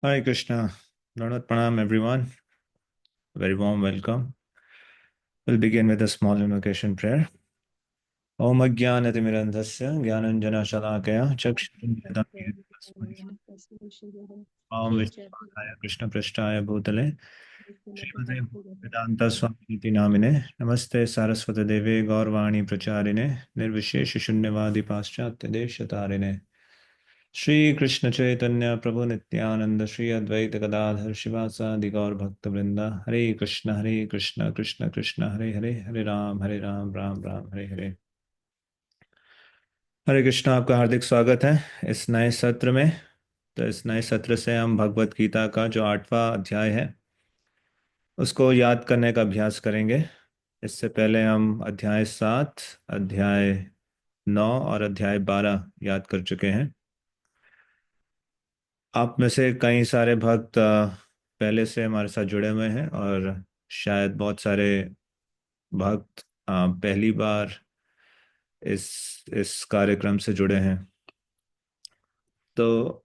Hare Krishna. Dandavat Pranam, everyone. Very warm welcome. We'll begin with a small invocation prayer. Om Ajnanatimirandhasya Jnananjana Chakshurunmilitam Yena Tasmai Om Vishnupadaya Krishna Prasthaya Bhutale Srimate Vedanta Swami Iti Namine Namaste Saraswati Deve Gaurvani Pracharine Nirvishesha Shunyavadi Paschatya Deshatarine Shri Krishna Chaitanya प्रभु नित्यानंद श्री अद्वैत गदाधर शिवासादि गौर भक्त वृंदा हरे कृष्ण कृष्ण कृष्ण हरे हरे हरे राम राम राम हरे हरे। हरे कृष्ण, आपका हार्दिक स्वागत है इस नए सत्र में। तो इस नए सत्र से हम भगवत गीता का जो 8वां अध्याय है उसको याद करने का अभ्यास करेंगे। इससे पहले हम अध्याय 7, अध्याय 9 और अध्याय 12 याद कर चुके हैं। आप में से कई सारे भक्त पहले से हमारे साथ जुड़े हुए हैं और शायद बहुत सारे भक्त पहली बार इस कार्यक्रम से जुड़े हैं। तो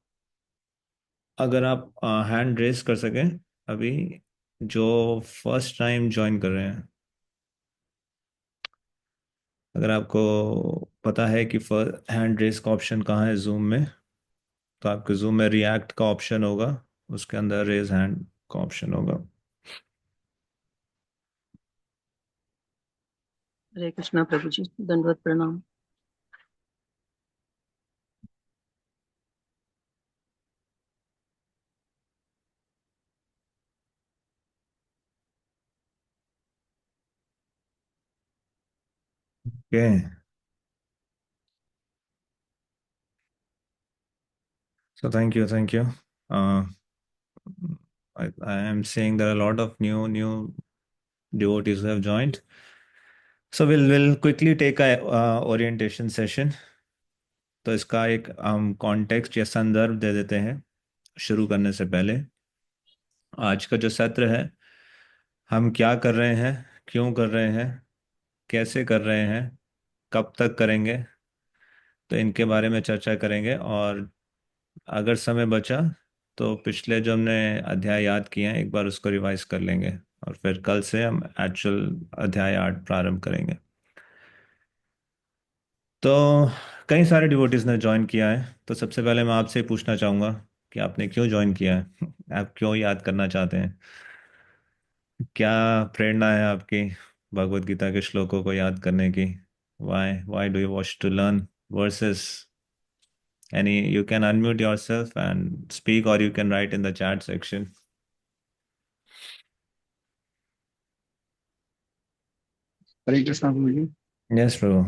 अगर आप हैंड रेस कर सकें अभी, जो फर्स्ट टाइम ज्वाइन कर रहे हैं। अगर आपको पता है कि हैंड रेस का ऑप्शन कहाँ है जूम में, तो आपके जूम में रिएक्ट का ऑप्शन होगा, उसके अंदर रेज हैंड का ऑप्शन होगा। हरे कृष्णा प्रभु जी, दंडवत प्रणाम। Okay, so thank you. Uh, I am seeing there are a lot of new devotees who have joined. So we'll quickly take a orientation session. तो इसका एक हम कॉन्टेक्स्ट या संदर्भ दे देते हैं शुरू करने से पहले। आज का जो सत्र है, हम क्या कर रहे हैं, क्यों कर रहे हैं, कैसे कर रहे हैं, कब तक करेंगे, तो इनके बारे में चर्चा करेंगे। और अगर समय बचा तो पिछले जो हमने अध्याय याद किए हैं एक बार उसको रिवाइज कर लेंगे और फिर कल से हम एक्चुअल अध्याय 8 प्रारंभ करेंगे। तो कई सारे डिवोटीज ने ज्वाइन किया है, तो सबसे पहले मैं आपसे पूछना चाहूँगा कि आपने क्यों ज्वाइन किया है आप क्यों याद करना चाहते हैं, क्या प्रेरणा है आपकी भगवत गीता के श्लोकों को याद करने की। Why do you want to learn versus any. You can unmute yourself and speak or you can write in the chat section. Hare Krishna प्रभु जी। यस प्रभु।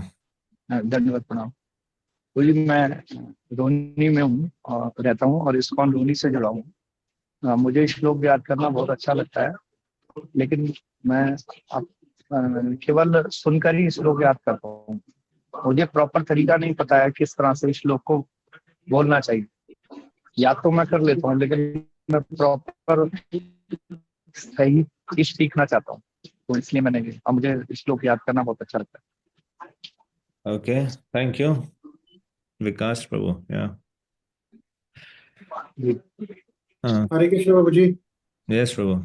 धन्यवाद प्रणाम प्रभु जी। मैं रोनी में हूँ और रहता हूँ और इस्कॉन रोनी से जुड़ा हूँ। मुझे श्लोक याद करना बहुत अच्छा लगता है, लेकिन मैं आप केवल सुनकर ही श्लोक याद करता हूँ। मुझे प्रॉपर तरीका नहीं पता है किस तरह से श्लोक को बोलना चाहिए। याद तो मैं कर लेता हूँ, लेकिन मैं प्रॉपर सही चीज सीखना चाहता हूँ, तो इसलिए मैंने मुझे श्लोक याद करना बहुत अच्छा लगता ओके, थैंक यू विकास प्रभु। या है जी। हाँ, हरे कृष्ण बाबू जी। यस प्रभु।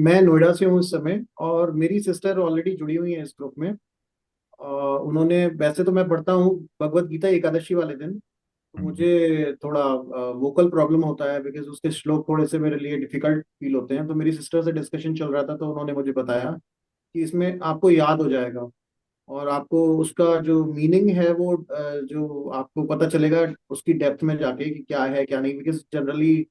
मैं नोएडा से हूँ इस समय, और मेरी सिस्टर ऑलरेडी जुड़ी हुई है इस ग्रुप में। उन्होंने, वैसे तो मैं पढ़ता हूँ भगवत गीता एकादशी वाले दिन, तो मुझे थोड़ा वोकल प्रॉब्लम होता है, बिकॉज उसके श्लोक थोड़े से मेरे लिए डिफिकल्ट फील होते हैं। तो मेरी सिस्टर से डिस्कशन चल रहा था, तो उन्होंने मुझे बताया कि इसमें आपको याद हो जाएगा और आपको उसका जो मीनिंग है वो जो आपको पता चलेगा उसकी डेप्थ में जाके कि क्या है क्या नहीं। बिकॉज जनरली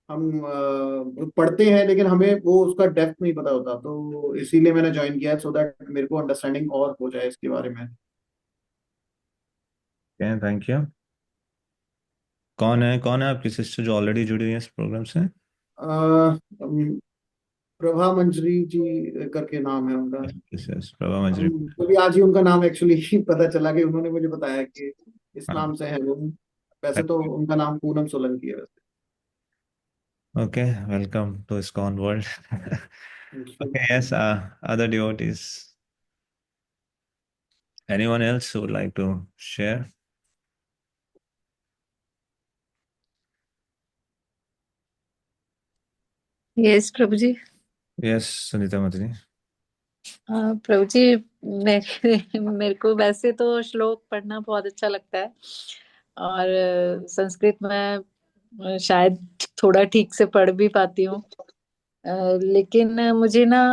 हम पढ़ते हैं लेकिन हमें वो उसका डेप्थ नहीं पता होता, तो इसीलिए मैंने ज्वाइन किया है, सो दैट मेरे को अंडरस्टैंडिंग और हो जाए इसके बारे में। Thank you. कौन है आपकी सिस्टर जो ऑलरेडी जुड़ी हुई है इस प्रोग्राम से। प्रभा मंजरी जी करके नाम है उनका। यस, प्रभा मंजरी। अभी आज ही उनका नाम एक्चुअली पता चला कि उन्होंने मुझे बताया कि इस हाँ, नाम से है वो। वैसे तो उनका नाम पूनम सोलंकी है वैसे। Okay, welcome to ISKCON world. Thank you. Okay, yes, other devotees, anyone else who would like to share? Yes Prabhu ji. Yes Sunita Mata ji. प्रभु जी, मेरे को वैसे तो श्लोक पढ़ना बहुत अच्छा लगता है, और संस्कृत में शायद थोड़ा ठीक से पढ़ भी पाती हूँ। लेकिन मुझे ना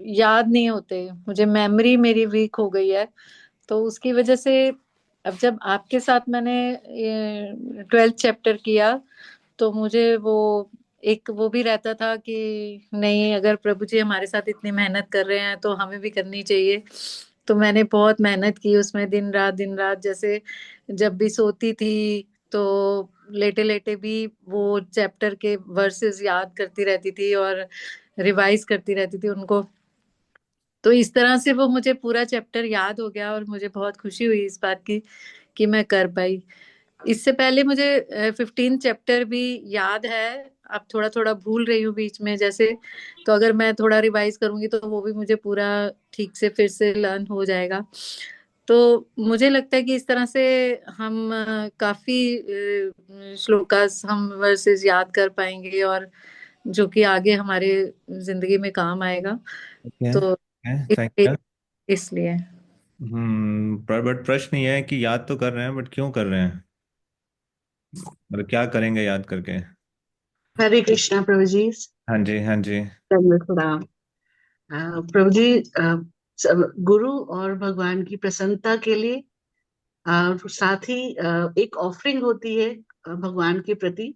याद नहीं होते, मुझे मेमोरी मेरी वीक हो गई है। तो उसकी वजह से अब जब आपके साथ मैंने 12th चैप्टर किया, तो मुझे वो एक वो भी रहता था कि नहीं, अगर प्रभु जी हमारे साथ इतनी मेहनत कर रहे हैं तो हमें भी करनी चाहिए। तो मैंने बहुत मेहनत की उसमें, दिन रात जैसे जब भी सोती थी तो लेटे लेटे भी वो चैप्टर के वर्सेस याद करती रहती थी और रिवाइज करती रहती थी उनको। तो इस तरह से वो मुझे पूरा चैप्टर याद हो गया और मुझे बहुत खुशी हुई इस बात की कि मैं कर पाई। इससे पहले मुझे 15 चैप्टर भी याद है, अब थोड़ा थोड़ा भूल रही हूँ बीच में जैसे। तो अगर मैं थोड़ा रिवाइज करूंगी तो वो भी मुझे पूरा ठीक से फिर से लर्न हो जाएगा। तो मुझे लगता है कि इस तरह से हम काफी श्लोकास हम वर्सेस याद कर पाएंगे, और जो कि आगे हमारे जिंदगी में काम आएगा। ओके। तो थैंक इसलिए यू। इसलिए पर बट प्रश्न ये है कि याद तो कर रहे हैं, बट क्यों कर रहे हैं? मतलब क्या करेंगे याद करके? हरे कृष्णा प्रभु जी। हाँ जी, हाँ जी। दंडवत प्रणाम। प्रभु जी, गुरु और भगवान की प्रसन्नता के लिए, साथ ही एक ऑफरिंग होती है भगवान के प्रति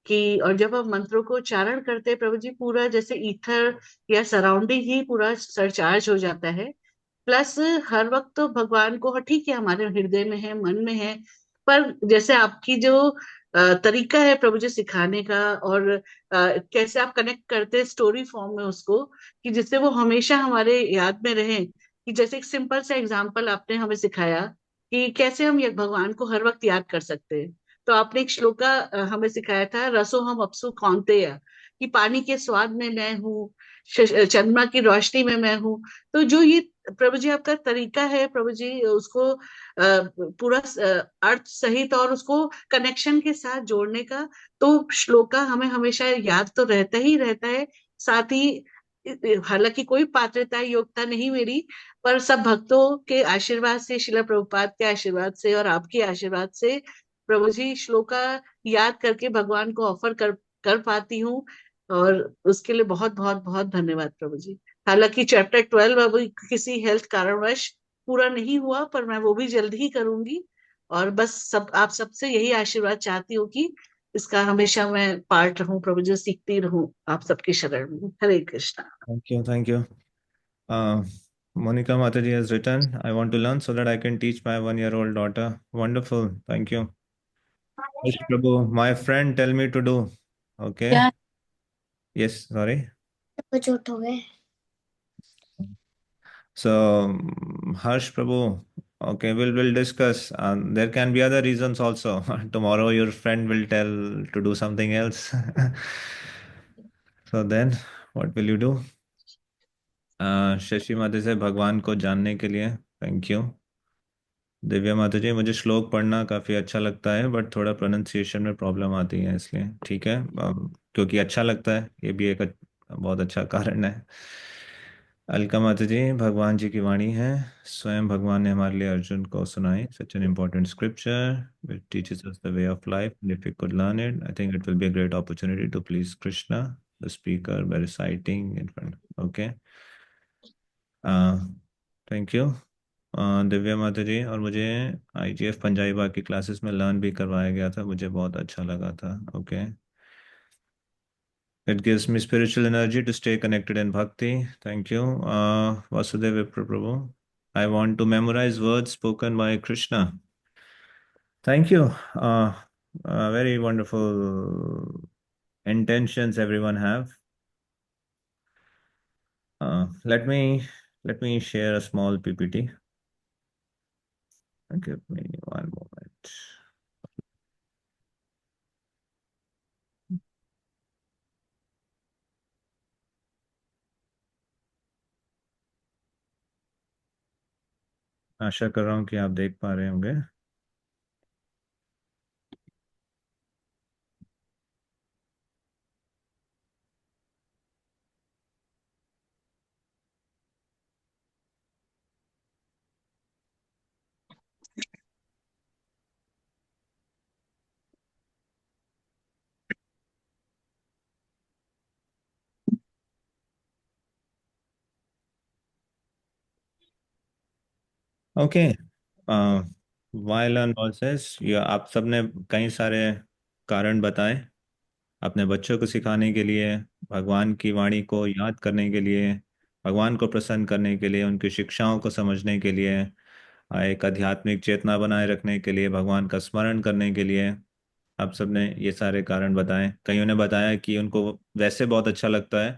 कि, और जब हम मंत्रों को उच्चारण करते हैं प्रभु जी, पूरा जैसे ईथर या सराउंडिंग ही पूरा सरचार्ज हो जाता है। प्लस हर वक्त तो भगवान को, हाँ, ठीक है, हमारे हृदय में है, मन में है, पर जैसे आपकी जो तरीका है प्रभु जी सिखाने का, और कैसे आप कनेक्ट करते हैं स्टोरी फॉर्म में उसको, कि जिससे वो हमेशा हमारे याद में रहे। कि जैसे एक सिंपल सा एग्जांपल आपने हमें सिखाया कि कैसे हम ये भगवान को हर वक्त याद कर सकते हैं। तो आपने एक श्लोका हमें सिखाया था, रसो हम अपसु कौन्तेय, कि पानी के स्वाद में मैं हूँ, चंद्रमा की रोशनी में मैं हूँ। तो जो ये प्रभु जी आपका तरीका है प्रभु जी, उसको पूरा अर्थ सहित और उसको कनेक्शन के साथ जोड़ने का, तो श्लोका हमें हमेशा याद तो रहता ही रहता है। साथ ही हालांकि कोई पात्रता योग्यता नहीं मेरी, पर सब भक्तों के आशीर्वाद से, शिला प्रभुपाद के आशीर्वाद से और आपके आशीर्वाद से प्रभु जी श्लोका याद करके भगवान को ऑफर कर पाती हूँ। और उसके लिए बहुत बहुत बहुत धन्यवाद प्रभु जी। हालांकि चैप्टर 12 अभी किसी हेल्थ कारणवश पूरा नहीं हुआ, पर मैं वो भी जल्द ही करूंगी। और बस सब आप सबसे यही आशीर्वाद चाहती हूँ कि इसका हमेशा मैं पार्ट रहूं प्रभु जी, सीखती रहूं आप सबकी शरण में। Hare Krishna. Thank you, thank you. Monica Mataji has written, I want to learn so that I can teach my 1-year-old daughter. Wonderful. Thank you. Yes, Prabhu, my friend tell me to do. Okay. क्या Yes, sorry. कुछ उठ हो गए? So, Harsh Prabhu, okay, we'll discuss. There can be other reasons also. Tomorrow your friend will tell to do something else. So then, what will you do? Shashi माता से भगवान को जानने के लिए थैंक यू। दिव्या माता जी, मुझे श्लोक पढ़ना काफ़ी अच्छा लगता है, बट थोड़ा प्रोनाउंसिएशन में प्रॉब्लम आती है, इसलिए ठीक है। क्योंकि अच्छा लगता है, ये भी एक बहुत अच्छा कारण है। अलका माता जी, भगवान जी की वाणी है, स्वयं भगवान ने हमारे लिए अर्जुन को सुनाई। Such an important scripture which teaches us the way of life, and if we could learn it I think it will be a great opportunity to please Krishna the speaker by reciting in front. Okay, thank you Divya Mata ji. और मुझे IGF Punjabi बाकी classes में learn भी करवाया गया था, मुझे बहुत अच्छा लगा था। Okay, it gives me spiritual energy to stay connected in bhakti. Thank you Vasudev Vipra प्रभु। I want to memorise words spoken by Krishna. Thank you. Very wonderful intentions everyone have. Let me share a small PPT. Give me one moment. आशा कर रहा हूँ कि आप देख पा रहे होंगे। ओके। वाइल ऑन प्रोसेस, ये आप सबने कई सारे कारण बताए अपने बच्चों को सिखाने के लिए, भगवान की वाणी को याद करने के लिए, भगवान को प्रसन्न करने के लिए, उनकी शिक्षाओं को समझने के लिए, एक आध्यात्मिक चेतना बनाए रखने के लिए, भगवान का स्मरण करने के लिए। आप सबने ये सारे कारण बताए। कईयों ने बताया कि उनको वैसे बहुत अच्छा लगता है,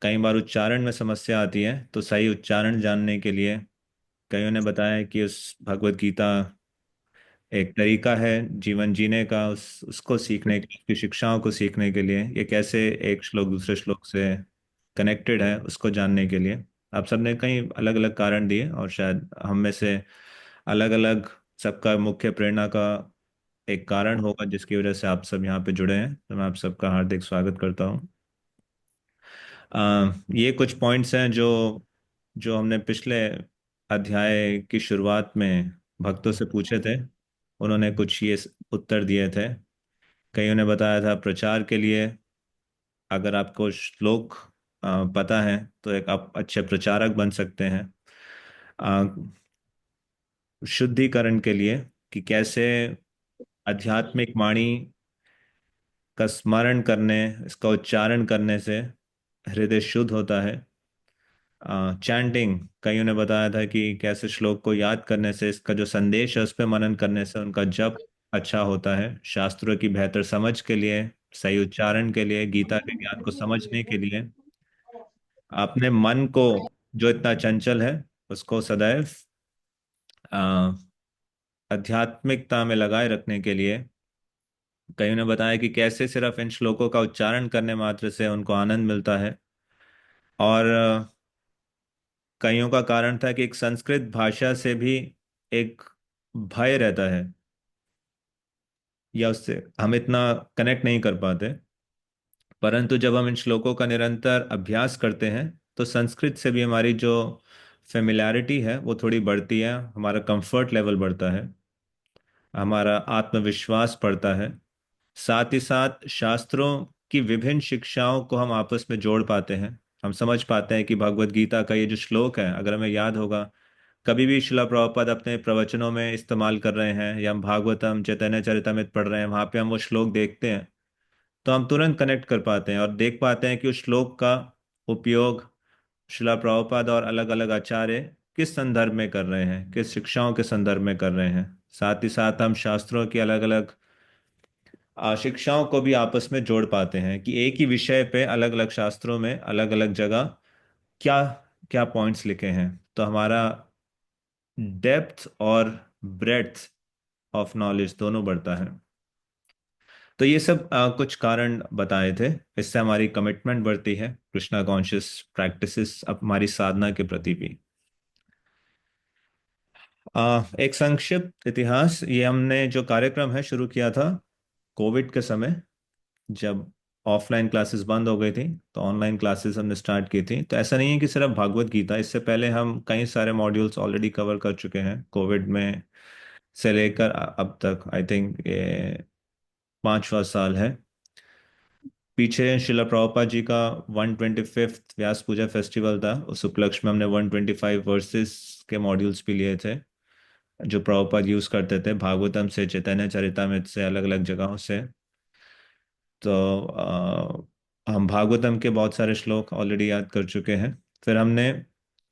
कई बार उच्चारण में समस्या आती है, तो सही उच्चारण जानने के लिए। कईयों ने बताया कि उस भगवत गीता एक तरीका है जीवन जीने का, उसको सीखने के, उसकी शिक्षाओं को सीखने के लिए, ये कैसे एक श्लोक दूसरे श्लोक से कनेक्टेड है उसको जानने के लिए। आप सबने कई अलग अलग कारण दिए, और शायद हम में से अलग अलग सबका मुख्य प्रेरणा का एक कारण होगा जिसकी वजह से आप सब यहाँ पे जुड़े हैं। तो मैं आप सबका हार्दिक स्वागत करता हूँ। ये कुछ पॉइंट्स हैं जो जो हमने पिछले अध्याय की शुरुआत में भक्तों से पूछे थे। उन्होंने कुछ ये उत्तर दिए थे। कईयों ने बताया था प्रचार के लिए, अगर आपको श्लोक पता है तो एक आप अच्छे प्रचारक बन सकते हैं। अ, शुद्धिकरण के लिए, कि कैसे आध्यात्मिक वाणी का स्मरण करने, इसका उच्चारण करने से हृदय शुद्ध होता है। चैंटिंग, कईयों ने बताया था कि कैसे श्लोक को याद करने से, इसका जो संदेश है उस पर मनन करने से उनका जप अच्छा होता है। शास्त्रों की बेहतर समझ के लिए, सही उच्चारण के लिए, गीता के ज्ञान को समझने के लिए, अपने मन को जो इतना चंचल है उसको सदैव आ, आध्यात्मिकता में लगाए रखने के लिए। कईयों ने बताया कि कैसे सिर्फ इन श्लोकों का उच्चारण करने मात्र से उनको आनंद मिलता है। और कईयों का कारण था कि एक संस्कृत भाषा से भी एक भय रहता है, या उससे हम इतना कनेक्ट नहीं कर पाते। परंतु जब हम इन श्लोकों का निरंतर अभ्यास करते हैं तो संस्कृत से भी हमारी जो फेमिलैरिटी है वो थोड़ी बढ़ती है, हमारा कंफर्ट लेवल बढ़ता है, हमारा आत्मविश्वास बढ़ता है। साथ ही साथ शास्त्रों की विभिन्न शिक्षाओं को हम आपस में जोड़ पाते हैं। हम समझ पाते हैं कि भगवत गीता का ये जो श्लोक है, अगर हमें याद होगा, कभी भी शिला प्रभुपाद अपने प्रवचनों में इस्तेमाल कर रहे हैं, या हम भागवतम चैतन्य चरितमृत पढ़ रहे हैं, वहां पे हम वो श्लोक देखते हैं, तो हम तुरंत कनेक्ट कर पाते हैं और देख पाते हैं कि उस श्लोक का उपयोग शिला प्रभुपाद और अलग अलग आचार्य किस संदर्भ में कर रहे हैं, किस शिक्षाओं के संदर्भ में कर रहे हैं। साथ ही साथ हम शास्त्रों की अलग अलग शिक्षाओं को भी आपस में जोड़ पाते हैं, कि एक ही विषय पे अलग अलग शास्त्रों में अलग अलग जगह क्या क्या पॉइंट्स लिखे हैं। तो हमारा डेप्थ और ब्रेड्थ ऑफ नॉलेज दोनों बढ़ता है। तो ये सब कुछ कारण बताए थे। इससे हमारी कमिटमेंट बढ़ती है कृष्णा कॉन्शियस प्रैक्टिसेस हमारी साधना के प्रति भी। एक संक्षिप्त इतिहास, ये हमने जो कार्यक्रम है शुरू किया था कोविड के समय, जब ऑफलाइन क्लासेस बंद हो गई थी, तो ऑनलाइन क्लासेस हमने स्टार्ट की थी। तो ऐसा नहीं है कि सिर्फ भागवत गीता, इससे पहले हम कई सारे मॉड्यूल्स ऑलरेडी कवर कर चुके हैं कोविड में से लेकर अब तक। आई थिंक ये 5वां साल है। पीछे शिला प्रभुपाद जी का 125th व्यास पूजा फेस्टिवल था, उस उपलक्ष्य में हमने 125 वर्सेस के मॉड्यूल्स भी लिए थे, जो प्रभुपाद यूज करते थे भागवतम से, चैतन्य चरितमृत से, अलग अलग जगहों से। तो हम भागवतम के बहुत सारे श्लोक ऑलरेडी याद कर चुके हैं। फिर हमने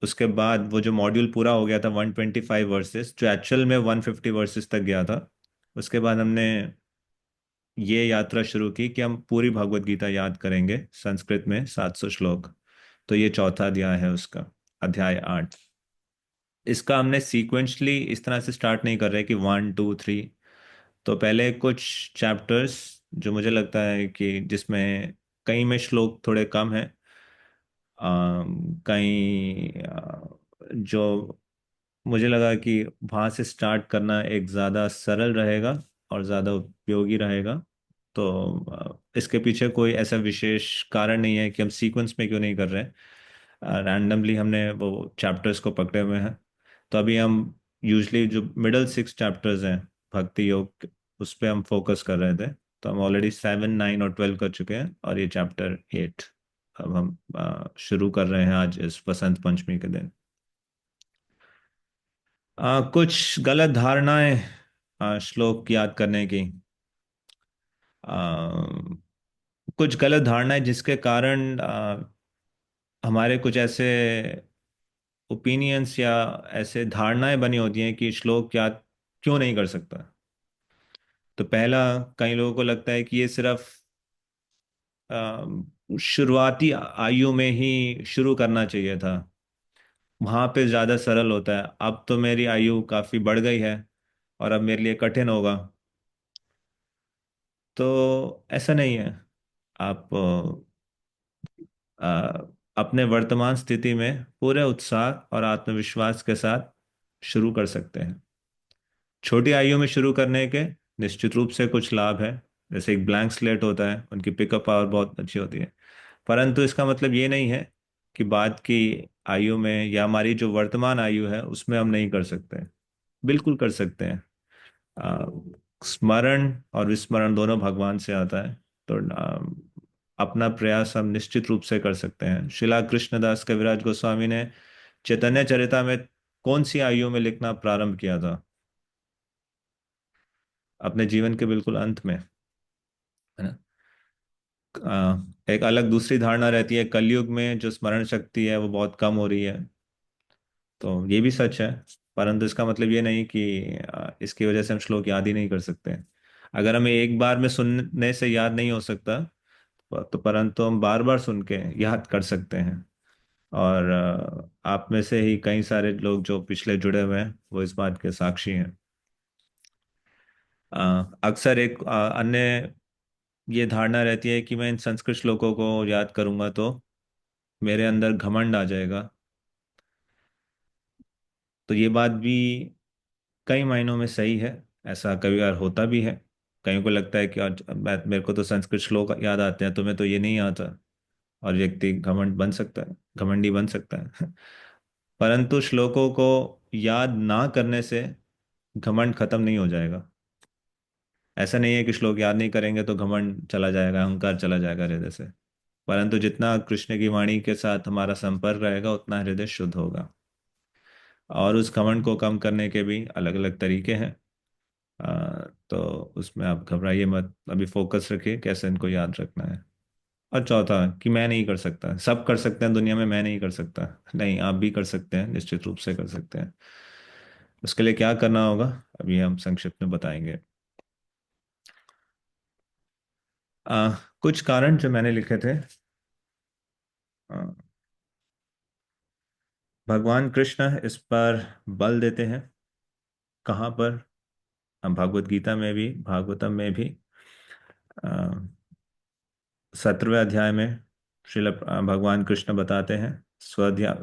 उसके बाद वो जो मॉड्यूल पूरा हो गया था 125 वर्सेस, जो एक्चुअल में 150 वर्सेस तक गया था, उसके बाद हमने ये यात्रा शुरू की कि हम पूरी भगवत गीता याद करेंगे, संस्कृत में 700 श्लोक। तो ये चौथा अध्याय है उसका, अध्याय 8। इसका हमने सीक्वेंशली इस तरह से स्टार्ट नहीं कर रहे कि 1 2 3। तो पहले कुछ चैप्टर्स जो मुझे लगता है कि जिसमें कई में श्लोक थोड़े कम हैं, कई जो मुझे लगा कि वहाँ से स्टार्ट करना एक ज़्यादा सरल रहेगा और ज़्यादा उपयोगी रहेगा। तो इसके पीछे कोई ऐसा विशेष कारण नहीं है कि हम सीक्वेंस में क्यों नहीं कर रहे हैं, रैंडमली हमने वो चैप्टर्स को पकड़े हुए हैं। तो अभी हम यूजली जो मिडल 6 चैप्टर्स हैं भक्ति योग, उस पर हम फोकस कर रहे थे। तो हम ऑलरेडी 7 9 और 12 कर चुके हैं, और ये चैप्टर 8 अब हम शुरू कर रहे हैं आज इस बसंत पंचमी के दिन। कुछ गलत धारणाएं श्लोक याद करने की। आ, कुछ गलत धारणाएं जिसके कारण हमारे कुछ ऐसे ओपिनियंस या ऐसे धारणाएं बनी होती हैं कि श्लोक याद क्यों नहीं कर सकता। तो पहला, कई लोगों को लगता है कि ये सिर्फ शुरुआती आयु में ही शुरू करना चाहिए था, वहां पे ज्यादा सरल होता है। अब तो मेरी आयु काफी बढ़ गई है और अब मेरे लिए कठिन होगा। तो ऐसा नहीं है। आप अपने वर्तमान स्थिति में पूरे उत्साह और आत्मविश्वास के साथ शुरू कर सकते हैं। छोटी आयु में शुरू करने के निश्चित रूप से कुछ लाभ है। जैसे एक ब्लैंक स्लेट होता है, उनकी पिकअप पावर बहुत अच्छी होती है। परंतु इसका मतलब ये नहीं है कि बाद की आयु में या हमारी जो वर्तमान आयु है उसमें हम नहीं कर सकते। बिल्कुल कर सकते हैं। आ, स्मरण और विस्मरण दोनों भगवान से आता है। तो अपना प्रयास हम निश्चित रूप से कर सकते हैं। शिला कृष्णदास कविराज गोस्वामी ने चैतन्य चरिता में कौन सी आयु में लिखना प्रारंभ किया था? अपने जीवन के बिल्कुल अंत में, है ना। एक अलग दूसरी धारणा रहती है, कलयुग में जो स्मरण शक्ति है वो बहुत कम हो रही है। तो ये भी सच है। परंतु इसका मतलब ये नहीं कि इसकी वजह से हम श्लोक याद ही नहीं कर सकते। अगर हमें एक बार में सुनने से याद नहीं हो सकता, तो परंतु हम बार बार सुन के याद कर सकते हैं। और आप में से ही कई सारे लोग जो पिछले जुड़े हुए हैं वो इस बात के साक्षी हैं। अक्सर एक अन्य ये धारणा रहती है कि मैं इन संस्कृत श्लोकों को याद करूंगा तो मेरे अंदर घमंड आ जाएगा। तो ये बात भी कई मायनों में सही है। ऐसा कई बार होता भी है। कईयों को लगता है कि आज मेरे को तो संस्कृत श्लोक याद आते हैं, तुम्हें तो ये नहीं आता। और व्यक्ति घमंड बन सकता है, घमंडी बन सकता है। परंतु श्लोकों को याद ना करने से घमंड खत्म नहीं हो जाएगा। ऐसा नहीं है कि श्लोक याद नहीं करेंगे तो घमंड चला जाएगा, अहंकार चला जाएगा हृदय से। परंतु जितना कृष्ण की वाणी के साथ हमारा संपर्क रहेगा उतना हृदय शुद्ध होगा। और उस घमंड को कम करने के भी अलग अलग तरीके हैं। तो उसमें आप घबराइए मत, अभी फोकस रखिए कैसे इनको याद रखना है। और चौथा, कि मैं नहीं कर सकता। सब कर सकते हैं दुनिया में, मैं नहीं कर सकता। नहीं, आप भी कर सकते हैं, निश्चित रूप से कर सकते हैं। उसके लिए क्या करना होगा अभी हम संक्षिप्त में बताएंगे। कुछ कारण जो मैंने लिखे थे। आ, भगवान कृष्ण इस पर बल देते हैं। कहाँ पर? हम भागवत गीता में भी, भागवतम में भी 17वें अध्याय में श्रील भगवान कृष्ण बताते हैं, स्वाध्याय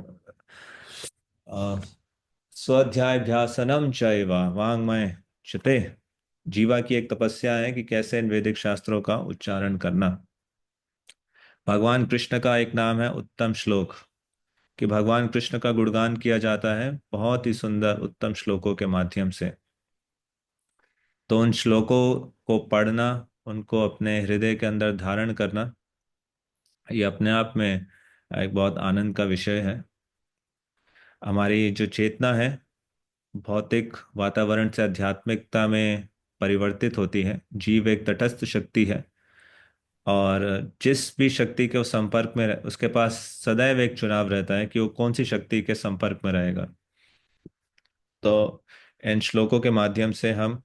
स्वाध्यायाभ्यासनम चैव वाङ्मय चिते। जीवा की एक तपस्या है कि कैसे इन वैदिक शास्त्रों का उच्चारण करना। भगवान कृष्ण का एक नाम है उत्तम श्लोक, कि भगवान कृष्ण का गुणगान किया जाता है बहुत ही सुंदर उत्तम श्लोकों के माध्यम से। तो उन श्लोकों को पढ़ना, उनको अपने हृदय के अंदर धारण करना, ये अपने आप में एक बहुत आनंद का विषय है। हमारी जो चेतना है भौतिक वातावरण से आध्यात्मिकता में परिवर्तित होती है। जीव एक तटस्थ शक्ति है और जिस भी शक्ति के वो संपर्क में उसके पास सदैव एक चुनाव रहता है कि वो कौन सी शक्ति के संपर्क में रहेगा। तो इन श्लोकों के माध्यम से हम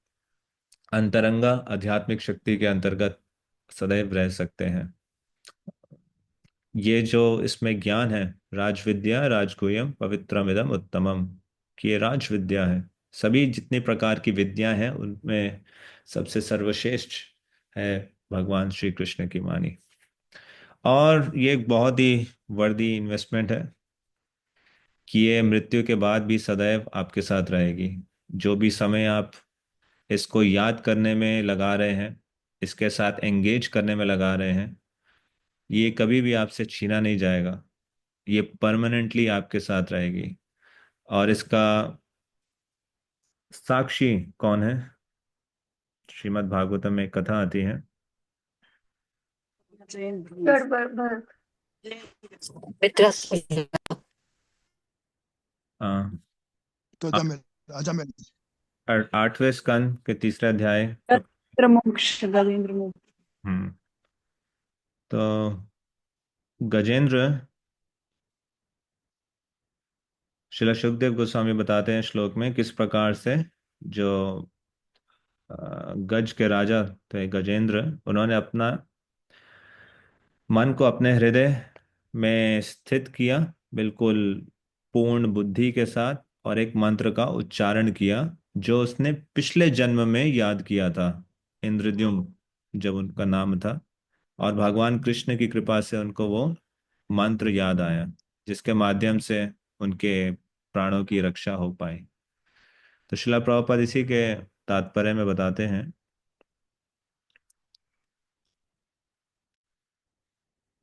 अंतरंगा आध्यात्मिक शक्ति के अंतर्गत सदैव रह सकते हैं। ये जो इसमें ज्ञान है, राजविद्या राजगुह्यम पवित्रमिदम उत्तमम, कि ये राजविद्या है। सभी जितनी प्रकार की विद्या हैं उनमें सबसे सर्वश्रेष्ठ है भगवान श्री कृष्ण की वाणी। और ये एक बहुत ही वर्दी इन्वेस्टमेंट है कि ये मृत्यु के बाद भी सदैव आपके साथ रहेगी। जो भी समय आप इसको याद करने में लगा रहे हैं, इसके साथ एंगेज करने में लगा रहे हैं, ये कभी भी आपसे छीना नहीं जाएगा। ये परमानेंटली आपके साथ रहेगी। और इसका साक्षी कौन है? श्रीमद् भागवतम में एक कथा आती है। मित्र आ, तो आ, जमेल राजा में। 8वें स्कंद के 3रे अध्याय। गजेंद्र मोक्ष। हम्म तो गजेंद्र, श्रील सुखदेव गोस्वामी बताते हैं श्लोक में किस प्रकार से जो गज के राजा थे गजेंद्र, उन्होंने अपना मन को अपने हृदय में स्थित किया, बिल्कुल पूर्ण बुद्धि के साथ, और एक मंत्र का उच्चारण किया जो उसने पिछले जन्म में याद किया था, इंद्रद्युम्न जब उनका नाम था। और भगवान कृष्ण की कृपा से उनको वो मंत्र याद आया, जिसके माध्यम से उनके प्राणों की रक्षा हो पाई। तो शिला प्रभुपाद इसी के तात्पर्य में बताते हैं,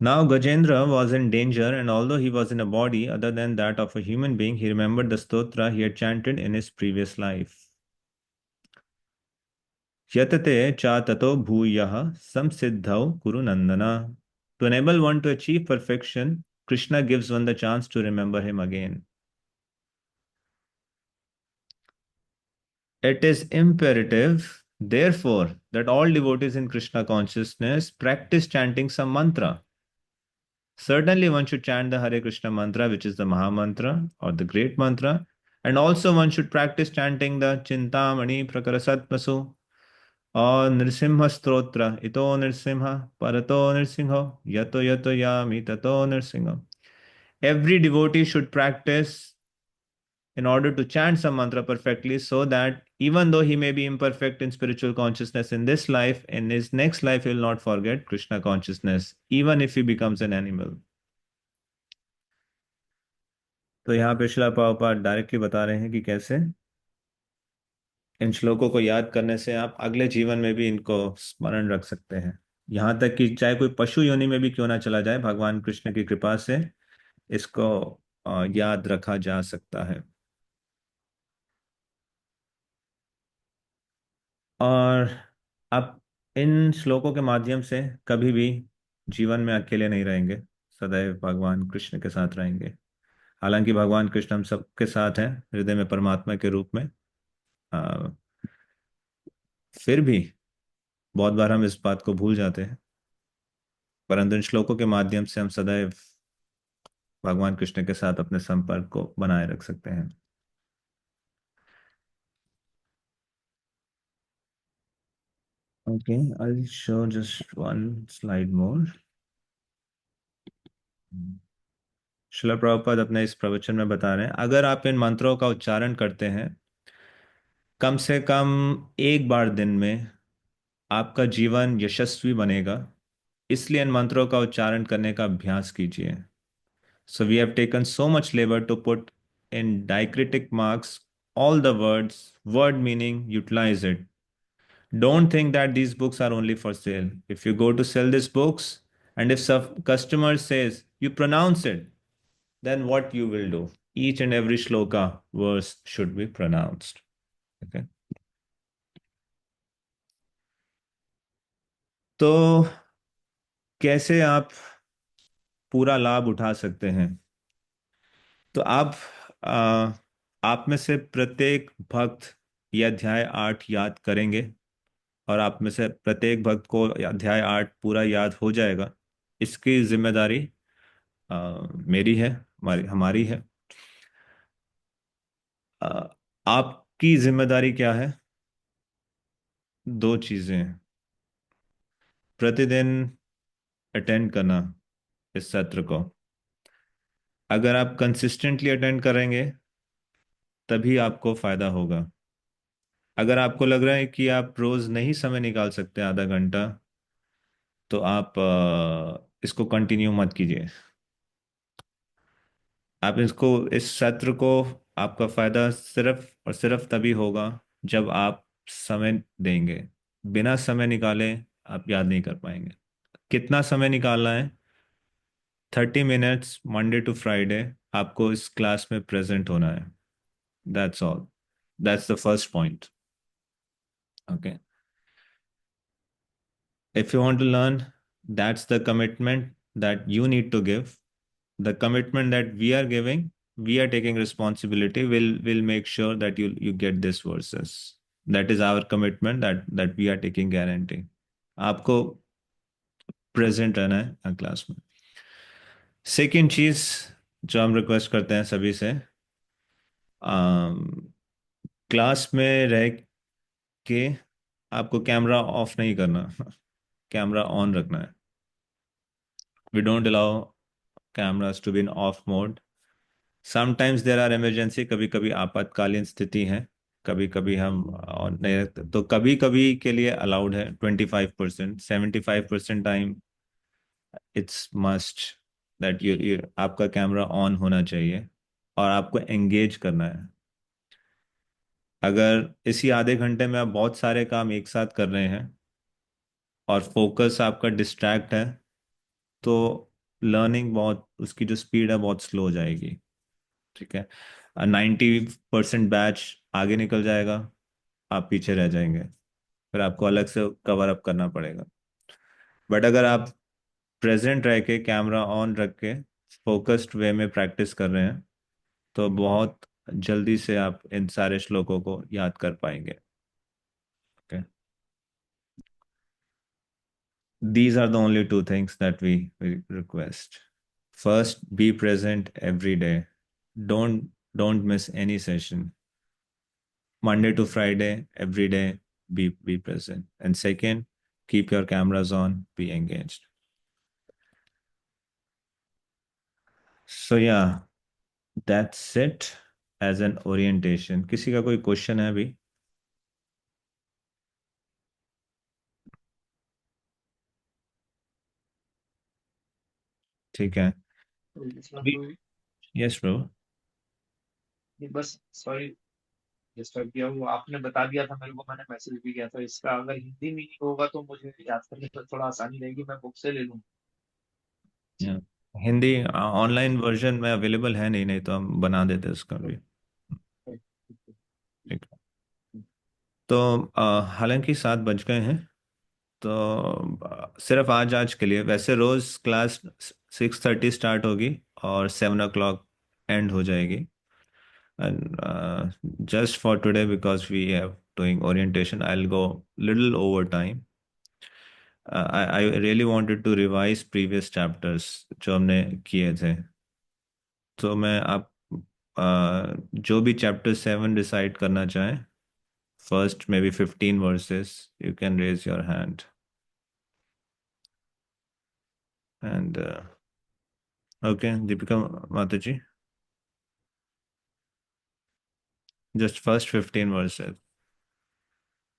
now Gajendra was in danger, and although he was in a body other than that of a human being, he remembered the stotra he had chanted in his previous life. Yatate cha tato bhuyah samsiddhau kuru nandana. To enable one to achieve perfection, Krishna gives one the chance to remember him again. It is imperative, therefore, that all devotees in Krishna consciousness practice chanting some mantra. Certainly, one should chant the Hare Krishna mantra, which is the Maha Mantra or the Great Mantra, and also one should practice chanting the Chintamani Prakarasatmasu or Nrsimha Stotra, Ito Nrsimha, Parato Nrsimha, Yato Yato Yami Tato Nrsimha. Every devotee should practice in order to chant some mantra perfectly, so that even though he may be imperfect in spiritual consciousness in this life, in his next life he will not forget Krishna consciousness, even if he becomes an animal. तो यहाँ पे शिला Prabhupada directly बता रहे हैं कि कैसे इन श्लोकों को याद करने से आप अगले जीवन में भी इनको स्मरण रख सकते हैं। यहाँ तक कि चाहे कोई पशु योनि में भी क्यों ना चला जाए, भगवान कृष्ण की कृपा से इसको याद रखा जा सकता है। और आप इन श्लोकों के माध्यम से कभी भी जीवन में अकेले नहीं रहेंगे, सदैव भगवान कृष्ण के साथ रहेंगे। हालांकि भगवान कृष्ण हम सबके साथ हैं हृदय में परमात्मा के रूप में, अ, फिर भी बहुत बार हम इस बात को भूल जाते हैं, परंतु इन श्लोकों के माध्यम से हम सदैव भगवान कृष्ण के साथ अपने संपर्क को बनाए रख सकते हैं। Okay, I'll show just one slide more. Srila Prabhupada अपने इस प्रवचन में बता रहे हैं, अगर आप इन मंत्रों का उच्चारण करते हैं कम से कम एक बार दिन में, आपका जीवन यशस्वी बनेगा। इसलिए इन मंत्रों का उच्चारण करने का अभ्यास कीजिए। So we have taken so much labor to put in diacritic marks all the words, word meaning, utilize it. Don't think that these books are only for sale. If you go to sell these books and if some customer says you pronounce it, then what you will do? Each and every shloka verse should be pronounced. Okay. तो कैसे आप पूरा लाभ उठा सकते हैं? तो आ, आप में से प्रत्येक भक्त यह अध्याय 8 याद करेंगे, और आप में से प्रत्येक भक्त को अध्याय 8 पूरा याद हो जाएगा। इसकी जिम्मेदारी मेरी है, हमारी है। आ, आपकी जिम्मेदारी क्या है? दो चीजें हैं। प्रतिदिन अटेंड करना इस सत्र को। अगर आप कंसिस्टेंटली अटेंड करेंगे तभी आपको फायदा होगा। अगर आपको लग रहा है कि आप रोज नहीं समय निकाल सकते आधा घंटा, तो आप इसको कंटिन्यू मत कीजिए। आप इसको, इस सत्र को, आपका फायदा सिर्फ और सिर्फ तभी होगा जब आप समय देंगे। बिना समय निकाले आप याद नहीं कर पाएंगे। कितना समय निकालना है? 30 मिनट्स मंडे टू फ्राइडे आपको इस क्लास में प्रेजेंट होना है। That's all. That's the first point. Okay, if you want to learn, that's the commitment that you need to give. The commitment that we are giving we are taking responsibility. We'll make sure that you get this verses. That is our commitment, that we are taking guarantee. आपको present रहना है class में. Second चीज जो हम request करते हैं सभी से, क्लास में रह के आपको कैमरा ऑफ नहीं करना, कैमरा ऑन रखना है. We don't allow cameras to be in off mode. Sometimes there are emergency, कभी कभी आपातकालीन स्थिति है, कभी कभी हम ऑन नहीं रखते, तो कभी कभी के लिए अलाउड है 25%. 75% time it's must that you आपका कैमरा ऑन होना चाहिए और आपको एंगेज करना है. अगर इसी आधे घंटे में आप बहुत सारे काम एक साथ कर रहे हैं और फोकस आपका डिस्ट्रैक्ट है, तो लर्निंग बहुत, उसकी जो स्पीड है बहुत स्लो हो जाएगी. ठीक है, 90% बैच आगे निकल जाएगा, आप पीछे रह जाएंगे, फिर आपको अलग से कवर अप करना पड़ेगा. बट अगर आप प्रेजेंट रह के कैमरा ऑन रख के फोकस्ड वे में प्रैक्टिस कर रहे हैं, तो बहुत जल्दी से आप इन सारे श्लोकों को याद कर पाएंगे. Okay, these are the only two things that we request. First, be present every day. Don't miss any session. Monday to Friday, every day, be present. And second, keep your cameras on, be engaged. So yeah, that's it as an orientation. किसी का कोई question है अभी? ठीक है. Yes, bro. बस sorry disturb किया. वो आपने बता दिया था मेरे को, मैंने मैसेज भी किया था. इसका अगर हिंदी मीनिंग होगा तो मुझे याद करने में थोड़ा आसानी रहेगी, मैं बुक से ले लूँ. Yeah. हिंदी ऑनलाइन वर्जन में अवेलेबल है नहीं तो हम बना देते उसका भी. ठीक है. तो हालांकि 7 बज गए हैं, तो सिर्फ आज के लिए, वैसे रोज क्लास 6:30 स्टार्ट होगी और 7 o'clock एंड हो जाएगी. And just for today because we have doing orientation, I will go little over time. I really wanted to revise previous chapters जो हमने किए थे. तो मैं आप जो भी चैप्टर 7 डिसाइड करना चाहें, first maybe 15 verses, you can raise your hand. And okay, Deepika Mataji, just first 15 verses.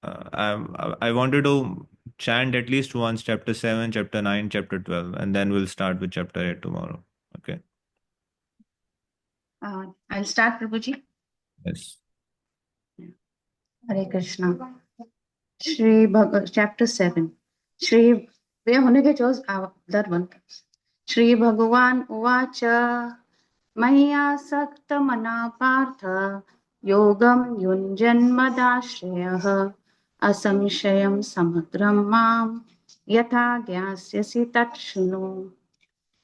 I wanted to chant at least once chapter 7, chapter 9, chapter 12, and then we'll start with chapter 8 tomorrow. Okay. I'll start, Prabhuji. Yes. Hare Krishna. Chapter 7. Shri, where होने के chose that one. Shri Bhagavan Uvacha Maya Sakta Mana Partha Yogam Yunjanmadashrayah Asamshayam Samagram Mam Yatha Gyasyasi Tatshunu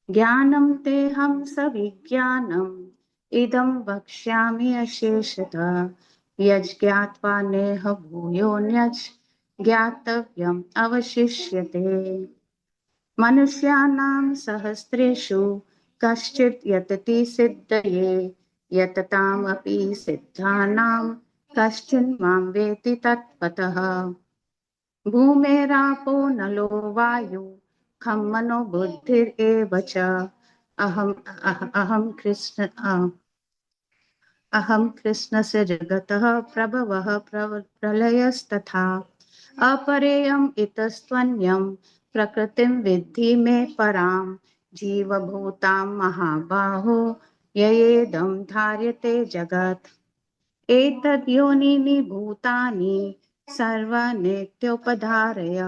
Jnanam Teham Savijnanam Idam Vakshyami Asheshata यज्ञात्वा नेह भूयोऽन्यच् ज्ञातव्यम् अवशिष्यते. मनुष्याणां सहस्रेषु कश्चित् यतति सिद्धये यततामपि सिद्धानां कश्चिन् मां वेति तत्त्वतः. भूमेरापो नलो वायु खं मनो बुद्धिरेव च अहं कृष्णस्य जगतः प्रभवः प्रलयस्तथा. अपरेयम् इतस्त्वन्यं प्रकृतिं विद्धि मे परां जीवभूतां महाबाहो ययेदं धार्यते जगत्. एतद् योनीनि भूतानि सर्वनित्योपधारय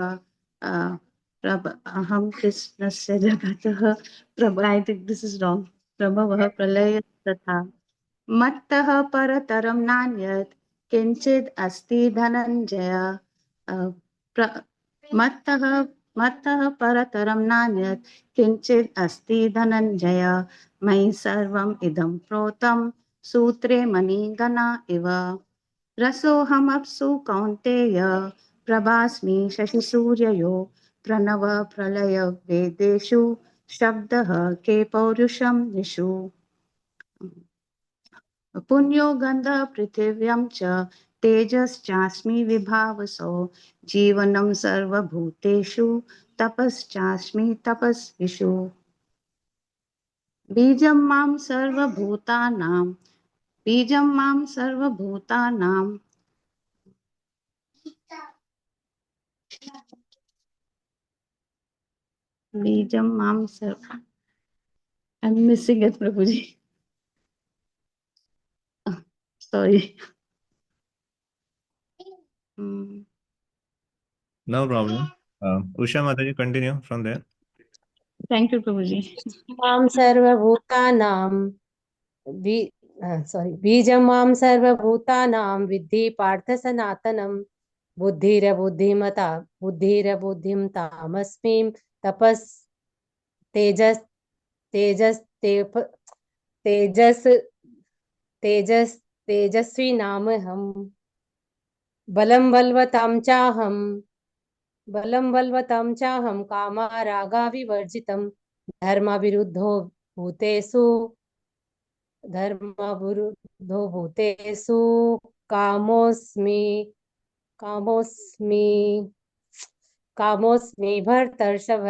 अहं कृष्णस्य जगतः I think this is wrong. प्रभवः प्रलयस्तथा. मत्तः परतरं नान्यत् किञ्चित् अस्ति धनञ्जय. मत्तः परतरं नान्यत् किञ्चित् अस्ति धनञ्जय मयि सर्वम् इदं प्रोतं सूत्रे मणिगणा इव रसोऽहमप्सु कौन्तेय प्रभास्मि शशिसूर्ययो प्रणव प्रलय वेदेषु शब्दः के पौरुषं निषु पुण्यो गन्ध पृथिव्यां च तेजश्चास्मि विभावसो जीवनं सर्वभूतेषु तपश्चास्मि तपस्विषु बीजं मां सर्वभूतानां बीजं मां सर्वभूतानां बीजं मां सर्व I'm missing it, Prabhuji. Sorry. No problem. Usha Mataji, continue from there. Thank you, Prabhuji. मां सर्वभूतानां बीजं मां सर्वभूतानां विद्धि पार्थ सनातनं बुद्धिरबुद्धिं तामस्मि तपस् तेजस् तेजस् तेजस् तेजस् तेजस्वी नामहं बलं बलवतां चाहं कामारागाविवर्जितं धर्मविरुद्धो भूतेषु कामोऽस्मि भर्तर्षभ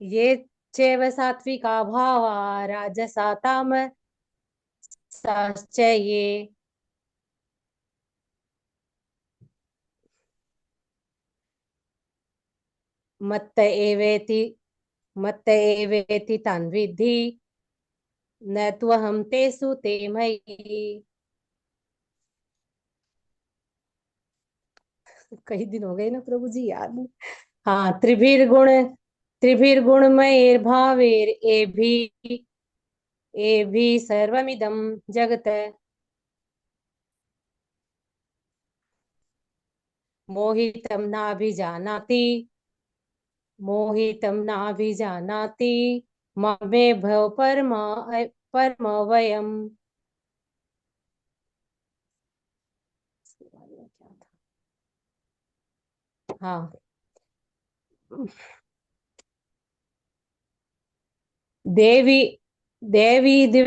ये चैव सात्विका भावा राजसा तामसाश्च ये मत्त एवेति तान् विद्धि न त्वहं तेषु ते मयि। कई दिन हो गए ना प्रभु जी, याद नहीं। हाँ, त्रिभिर्गुणमयैर्भावैर् एभिः सर्वमिदं जगत् मोहितं नाभिजानाति ममे भव परमव्ययम्। हाँ, देवी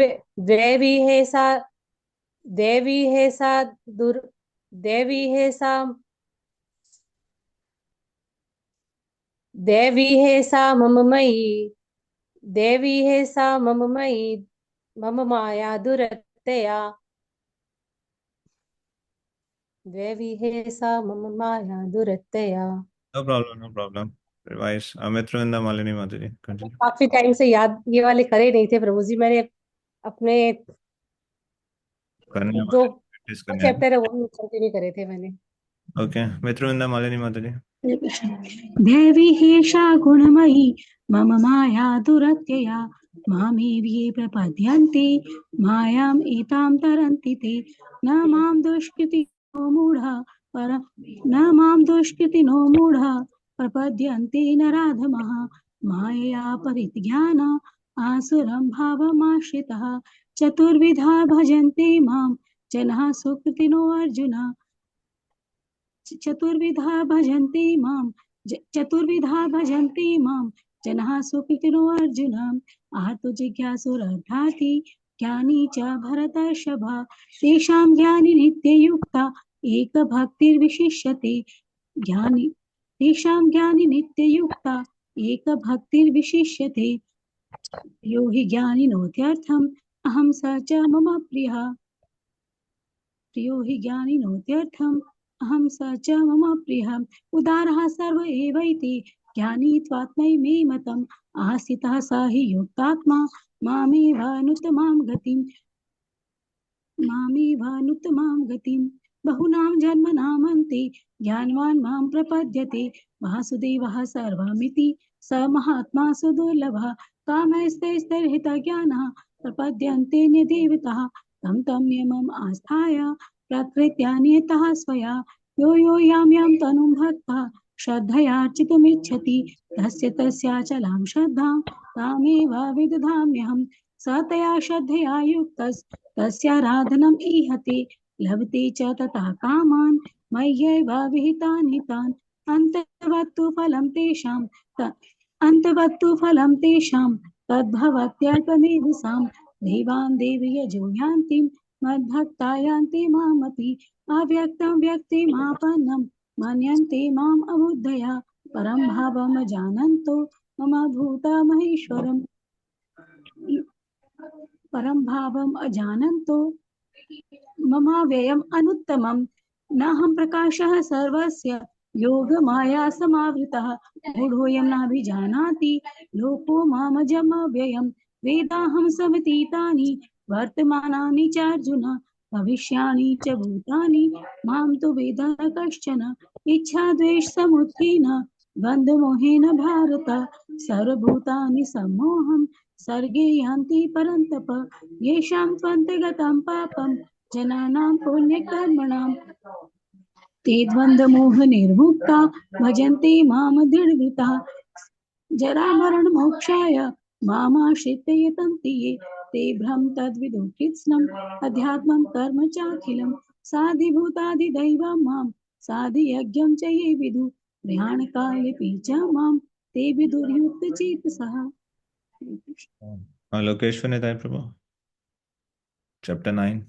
है सा मम मयि मम माया दुरत्यया देवी है सा मम माया दुरत्यया। No problem. Revise. Amitravinda Malini Mataji, continue. काफी टाइम से याद ये वाले करे नहीं थे प्रभु जी, मैंने अपने करने जो वाले practice करने वाले. चैप्टर है वो कंटिन्यू करे थे मैंने। Okay, Mitravinda Malini Mataji. देवी हेषा गुणमयी मम माया दुरत्यया मामेव्ये प्रपद्यन्ते मायाम् एतां तरन्ति ते न मां दुष्कृतिनो मूढः प्रपद्यन्ते नराधमः मायया परिज्ञान आसुरं भावमाश्रितः चतुर्विधा भजन्ते मां जनाः सुकृतिनो अर्जुन चतुर्विधा भजन्ते मां जनाः सुकृतिनो अर्जुन आहतो जिज्ञासुरर्थार्थी ज्ञानी च भरतर्षभ तेषां ज्ञानी नित्ययुक्ता एकभक्तिर्विशिष्यते यो हि ज्ञानिनोत्यर्थम् अहं स च मम प्रियः अहं स च मम प्रियः उदारः सर्व एवैति ज्ञानी त्वात्मै मे मतम् आस्थितः स हि युक्तात्मा मामेवानुत्तमां गतिम् बहुनां जन्मनामन्ते ज्ञानवान् मां प्रपद्यते वासुदेवः सर्वमिति स महात्मा सुदुर्लभः कामैस्तैस्तैर्हितज्ञानः प्रपद्यन्ते न्यदेवतः तं नियमम् आस्थाय प्रकृत्या नियतः स्वया यो यां तनुं भक्तः श्रद्धयार्चितुमिच्छति तस्य तस्याचलां श्रद्धां तामेव विदधाम्यहम् स तया श्रद्धया युक्तस्तस्याराधनम् ईहते लभते च ततः कामान् मय्यैव विहितानि तान् अन्तवत्तु फलं तेषां तद्भवत्यल्पमेव साम् देवान् देवयजो यान्ति मद्भक्ता यान्ति मामपि अव्यक्तं व्यक्तिमापन्नं मन्यन्ते माम् अबुद्धया परं भावमजानन्तो मम भूतमहेश्वरम् परं भावम् अजानन्तो मम व्ययम् अनुत्तमम् नाहं प्रकाशः सर्वस्य योगमाया समावृतः मूढोऽयं नाभिजानाति लोको मामजमव्ययम् वेदाहं समतीतानि वर्तमानानि च अर्जुन भविष्याणि च भूतानि मां तु वेद न कश्चन इच्छाद्वेषसमुत्थेन बन्धमोहेन भारत सर्वभूतानि सम्मोहं सर्गे यान्ति परन्तप येषां त्वन्तगतं पापं जनानां पुण्यकर्मणां ते द्वन्द्वमोहनिर्मुक्ता भजन्ते मां दृढव्रताः जरामरणमोक्षाय मामाश्रित्य यतन्ति ये ते भ्रम तद्विदु कृत्स्नम् अध्यात्मं कर्म चाखिलं साधिभूतादिदैवं मां साधियज्ञं च ये विदु प्रयाणकालेऽपि च मां ते विदुर्युक्तचेतसः। Lokeshwar Nitai Prabhu, chapter 9.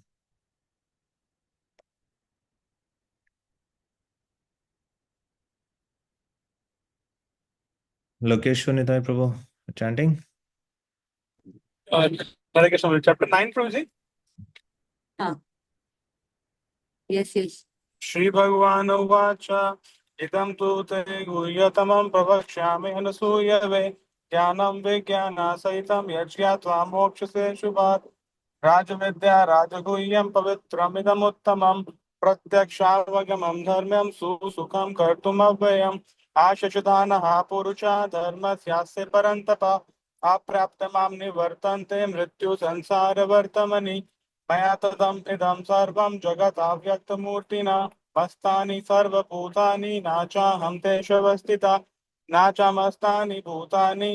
Lokeshwar Nitai Prabhu, chanting. Hare Krishna, chapter 9, Prabhuji. Yes. Shri Bhagavan Uvacha Idam tu te guhyatamam pravakshami anasuyave Jnanam vijnana sahitam yajyatva mokshase shubhat Rajavidya rajaguhyam pavitram idam uttamam Pratyakshavagaman dharmam susukham kartum avayam Ashashadanaha purusha dharmasyasya parantapa Apraptamam nivartante mrityu sansara vartamani मया तदम इदम सर्वं जगताव्यक्तमूर्तिना मस्तानि सर्वभूतानि नाचाहं तेष्वस्थिता नाचमस्तानि भूतानि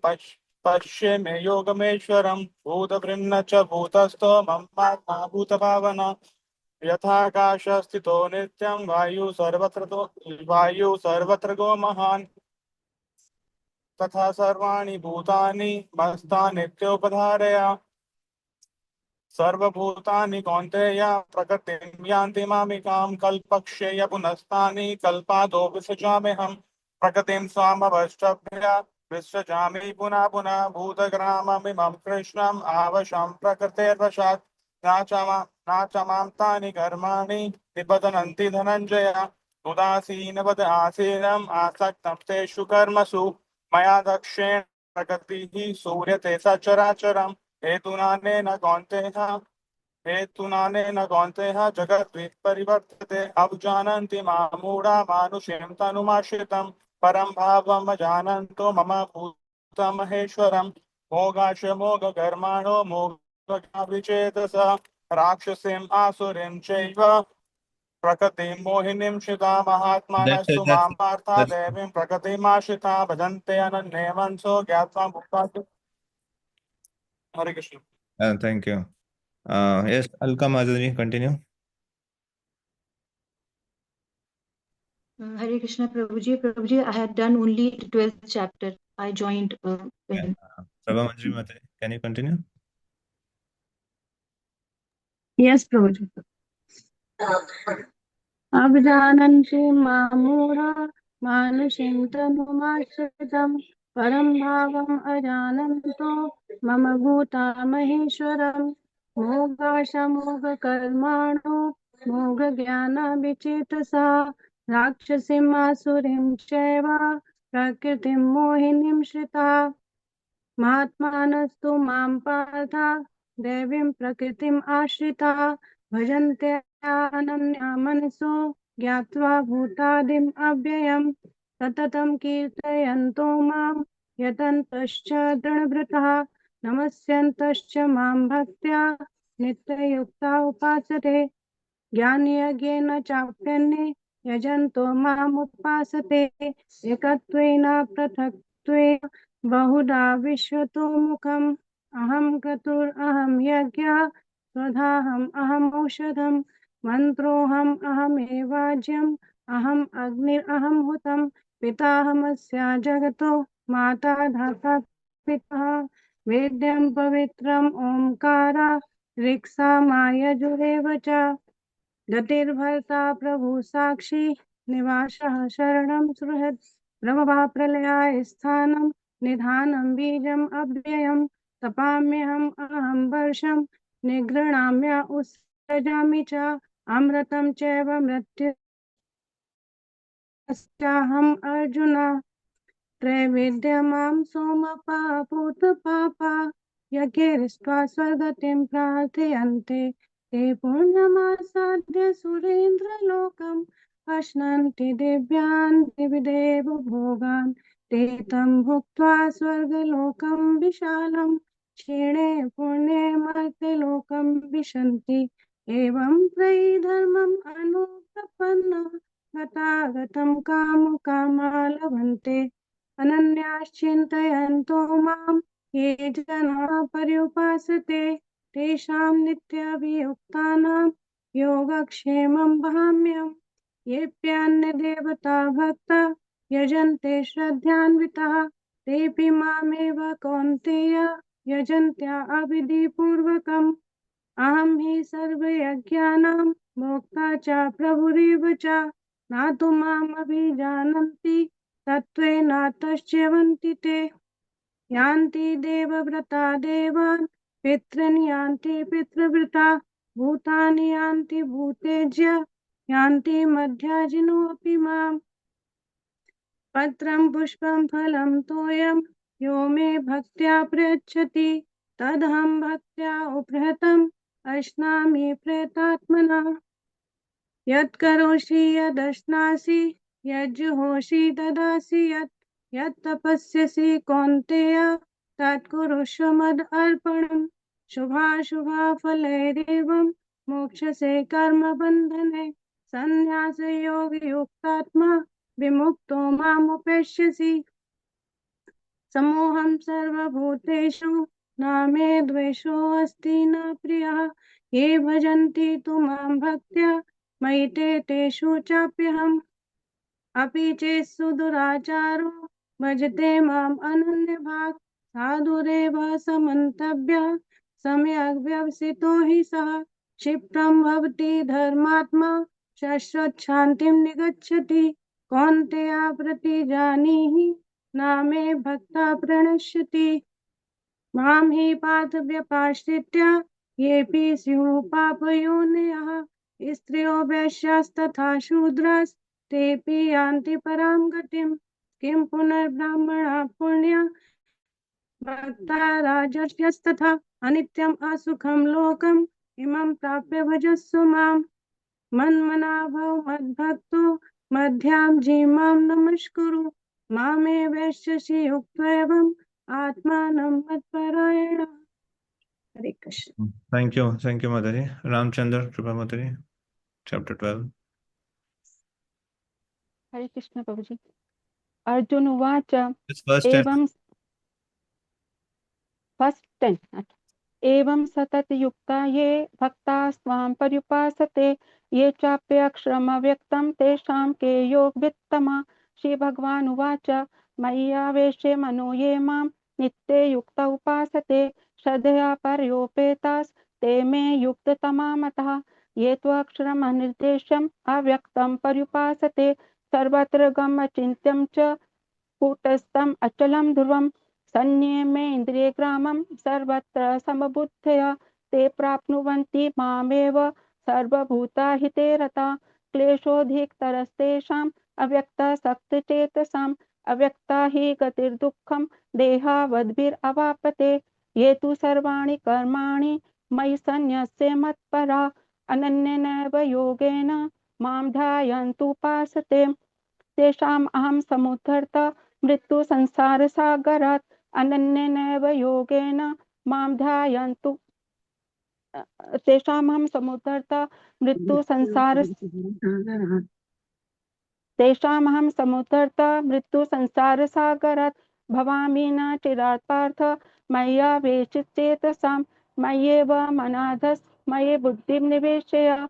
पश्ये मे योगमेश्वरं भूतभृन्न च भूतस्थो ममात्मा भूतभावना यथाकाशस्थितो नित्यं वायु सर्वत्र गो महान् तथा सर्वाणि भूतानि मस्तानित्योपधारया सर्वभूतानि कौन्तेय प्रकृतिं यान्ति मामिकां कल्पक्षय पुनस्तानि कल्पादो विसृजाम्यहं प्रकृतिं स्वामवष्टभ्य विसृजामि पुनः पुनः भूतग्राममिमं कृष्णम् आवशं प्रकृतेर्वशात् नाचमां तानि कर्माणि निबध्नन्ति धनञ्जय उदासीनवद आसीनम् आसक्तं तेषु कर्मसु मया दक्षेण प्रकृतिः सूर्यते सचराचरम् हेतुनानेन कौन्तेय जगद्विपरिवर्तते अवजानन्ति मामूढा मानुषीं तनुमाश्रितं परं भावमजानन्तो मम भूतमहेश्वरं मोगाशमोगकर्माणो मोगविचेतसः राक्षसीम् आसुरीं चैव प्रकृतिं मोहिनीं श्रिता महात्मानस्तु मां पार्था देवीं प्रकृतिमाश्रिता भजन्ते अनन्ये मनसो ज्ञात्वा मुक्ता। Hare Krishna. Thank you. Yes, Alka Madhuri, continue. Hare Krishna, Prabhuji, I had done only the 12th chapter. I joined. Prabha Manjari Mataji, can you continue? Yes, Prabhuji. अभिजानन्ति मामूढा मानुषीं तनुमाश्रितं परं भावम् अजानन्तो मम भूतामहेश्वरं मोगाशमोगकर्माणो मोगज्ञानविचेतसा राक्षसीम् आसुरीं चैव प्रकृतिं मोहिनीं श्रिता महात्मानस्तु मां पार्था देवीं प्रकृतिम् आश्रिता भजन्ते अनन्या मनसो ज्ञात्वा भूतादिम् अव्ययम् सततं कीर्तयन्तो मां यतन्तश्च दृढव्रतः नमस्यन्तश्च मां भक्त्या नित्ययुक्ता उपासते ज्ञानयज्ञेन चाप्यन्ये यजन्तो मामुपासते एकत्वेन पृथक्त्वेन बहुधा विश्वतो मुखम् अहं क्रतुरहं यज्ञः स्वधाहम् अहम् औषधम् मन्त्रोऽहम् अहमेवाज्यम् अहम् अग्निरहं हुतं पिताहमस्य जगतो माता धाता पितः वेद्यं पवित्रम् ओंकारा ऋक्सामा यजुरेव च गतिर्भर्ता प्रभु साक्षी निवासः शरणं सुहृत् ब्रह्मवा प्रलयाय स्थानं निधानं बीजम् अव्ययम् तपाम्यहम् अहं वर्षं निगृह्णाम्य उत्सृजामि च अमृतं चैव मृत्युश्चाहम् अर्जुन त्रैविध्यमां सोमपा भूतपापा यज्ञैस्त्वा स्वर्गतिं प्रार्थयन्ते ते पुण्यमासाद्य सुरेन्द्रलोकम् अश्नन्ति दिव्यान् दिविदेव भोगान् ते तं भुक्त्वा स्वर्गलोकं विशालं क्षीणे पुण्ये मर्त्यलोकं विशन्ति एवं त्रयी धर्मम् अनुप्रपन्न गतागतं कामकामा लभन्ते अनन्याश्चिन्तयन्तो मां ये जनाः पर्युपासते तेषां नित्याभियुक्तानां योगक्षेमं वहाम्यहम् येऽप्यन्यदेवता भक्ता यजन्ते श्रद्धान्विताः तेऽपि मामेव कौन्तेय यजन्त्या अविधिपूर्वकम् अहं हि सर्वयज्ञानां भोक्ता च प्रभुरेव च न तु माम् अभिजानन्ति तत्त्वेन तश्च्यवन्ति ते यान्ति देवव्रता देवान् पितॄन् यान्ति पितृव्रता भूतानि यान्ति भूतेज्य यान्ति मध्याजिनोऽपि माम् पत्रं पुष्पं फलं तोयं यो मे भक्त्या प्रयच्छति तदहं भक्त्या उपहृतम् अश्नामि प्रेतात्मना यत्करोषि यदश्नासि यज्जुहोषि ददासि यत् तपस्यसि कौन्तेय तत्कुरुष्व मदर्पणम् शुभाशुभफलैरेवं मोक्षसे कर्मबन्धने सन्न्यासयोगयुक्तात्मा विमुक्तो मामुपैष्यसि समोहं सर्वभूतेषु न मे द्वेषोऽस्ति न प्रियः ये भजन्ति तु मां भक्त्या मयि तेषु चाप्यहम् अपि चेत् सुदुराचारो भजते माम् अनन्यभाक् साधुरेव समन्तव्यः सम्यग् व्यवसितो हि सः क्षिप्रं भवति धर्मात्मा शाश्वतशान्तिं निगच्छति कौन्तेय प्रतिजानीहि न मे भक्ता प्रणश्यति मां हि पार्थ व्यपाश्रित्य येऽपि स्युः पापयोनयः स्त्रियो वैश्यास्तथा शूद्रास्तेऽपि यान्ति परां गतिम् किं पुनर्ब्राह्मणा पुण्या भक्ता राजर्षयस्तथा अनित्यम् असुखं लोकम् इमं प्राप्य भजस्व माम् मन्मना भव मद्भक्तो मध्यां जीमां नमस्कुरु मामे वैश्यसि युक्त्वैवम् आत्मानं मत्परायण हरे Krishna Thank you, Mataji. Ramchandra, Kripa Mataji, chapter 12. हरे कृष्ण प्रभुजी अर्जुन उवाच This first 10. एवं फर्स्ट 10 एवं सततयुक्ता ये भक्ता स्वां पर्युपासते ये चाप्य अक्षरमव्यक्तं तेषां के योगवित्तमा श्री भगवान उवाच मय्यावेशे मनो ये मां नित्ये युक्त उपासते श्रद्धया पर्योपेतास्ते मे युक्ततमा मतः ये त्वक्षरम् अनिर्देश्यम् अव्यक्तं पर्युपासते सर्वत्र गमचिन्त्यं च कूटस्थम् अचलं ध्रुवम् संयमे इन्द्रियग्रामं सर्वत्र समबुद्धया ते प्राप्नुवन्ति मामेव सर्वभूताहिते रता क्लेशोऽधिकतरस्तेषाम् अव्यक्तासक्तचेतसाम् अव्यक्ता हि गतिर्दुःखं देहावद्भिरवाप्यते ये तु सर्वाणि कर्माणि मयि सन्न्यस्य मत्परा अनन्येनैव योगेन मां ध्यायन्तुपासते तेषाम् अहं समुद्धर्ता मृत्यु संसारसागरात् अनन्येनैव योगेन मां ध्यायन्तु तेषामहं समुद्धर्ता मृत्यु संसार तेषामहं समुद्धर्त मृत्यु संसारसागरात् भवामि न चिरात् पार्थ मय्यावेशितचेतसां मय्येव मनाधस् मयि बुद्धिं निवेशय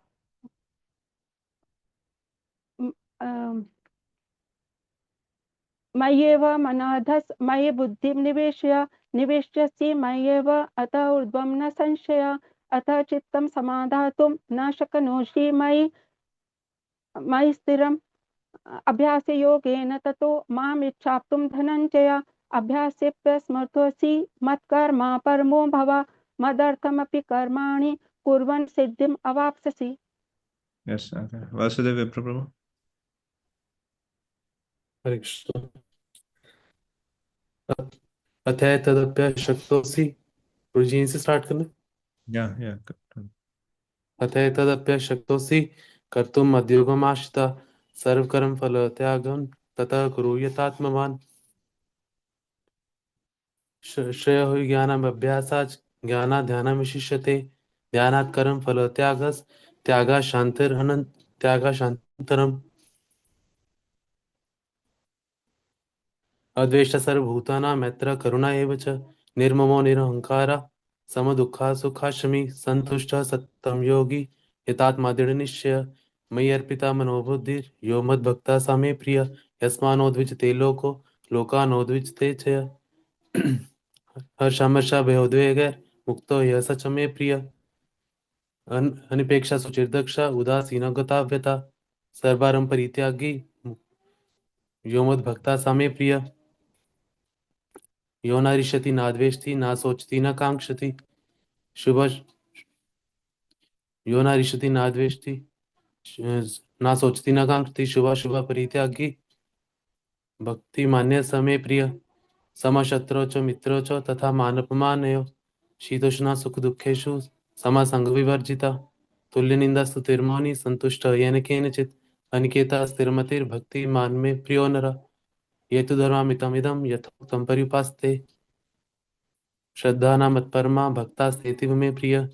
मय्येव मनाधस् मयि बुद्धिं निवेशय निवेश्यसि मय्येव अतः ऊर्ध्वं न संशय अतः चित्तं समाधातुं न शक्नोषि मयि स्थिरम् अभ्यासयोगेन ततो माम् इच्छाप्तुं धनञ्जय अभ्यासेऽप्यसमर्थोऽसि मत्कर्मा परमो भव मदर्थमपि कर्माणि कुर्वन् सिद्धिम् अवाप्स्यसि। Yes, okay. Vasudev Viprabhu. हरे कृष्ण। अतः तदप्यशक्तोऽसि, गुरुजी से स्टार्ट करना। Yeah. अतः तदप्यशक्तोऽसि कर्तुम् मद्योगमाश्रितः सर्वकर्म फलत्यागं ततः कुरु यथात्मवान्। श्रेयो हि ज्ञानाभ्यासाच् ज्ञानात् ध्यानं विशिष्यते ध्यानात् कर्म फलत्यागस् त्यागात् शान्तिरनन्तरम्। अद्वेष्टा सर्वभूतानां मैत्रः करुणा एव च निर्ममो निरहङ्कारः समदुःखः सुखाशमी सन्तुष्टः सततं योगी यतात्मा दृढनिश्चयः मयि अर्पिता मनोबुद्धिर् यो मद्भक्तः स मे प्रियः यस्मान्नोद्विजते लोको लोकानोद्विजते च यः। हर्षामर्षा भयोद्वेगैर् मुक्तो यः स च मे प्रियः अनिपेक्षा सुचिर्दक्षा उदासीनो गताव्यता सर्वारं परित्यागी यो मद्भक्तः स मे प्रियः यो न रिष्यति न द्वेष्टि न शोचति न काङ्क्षति शुभ यो न रिष्यति न द्वेष्टि न शोचति न काङ्क्षति शुभ परित्यागी भक्ति मान्य समे प्रिय समशत्रौ च मित्रौ च तथा मानपमानयो शीतोष्णा सुख दुःखेषु समासंग विवर्जिता तुल्यनिन्दा स्तुतिर्मौनी सन्तुष्टः येन केनचित् अनिकेतः स्थिरमतिर्भक्ति मान मे प्रियो नरः ये तु धर्मामितमिदं यथोक्तं पर्युपास्ते श्रद्धा न मत्परमा भक्तास्तेतीव मे प्रिय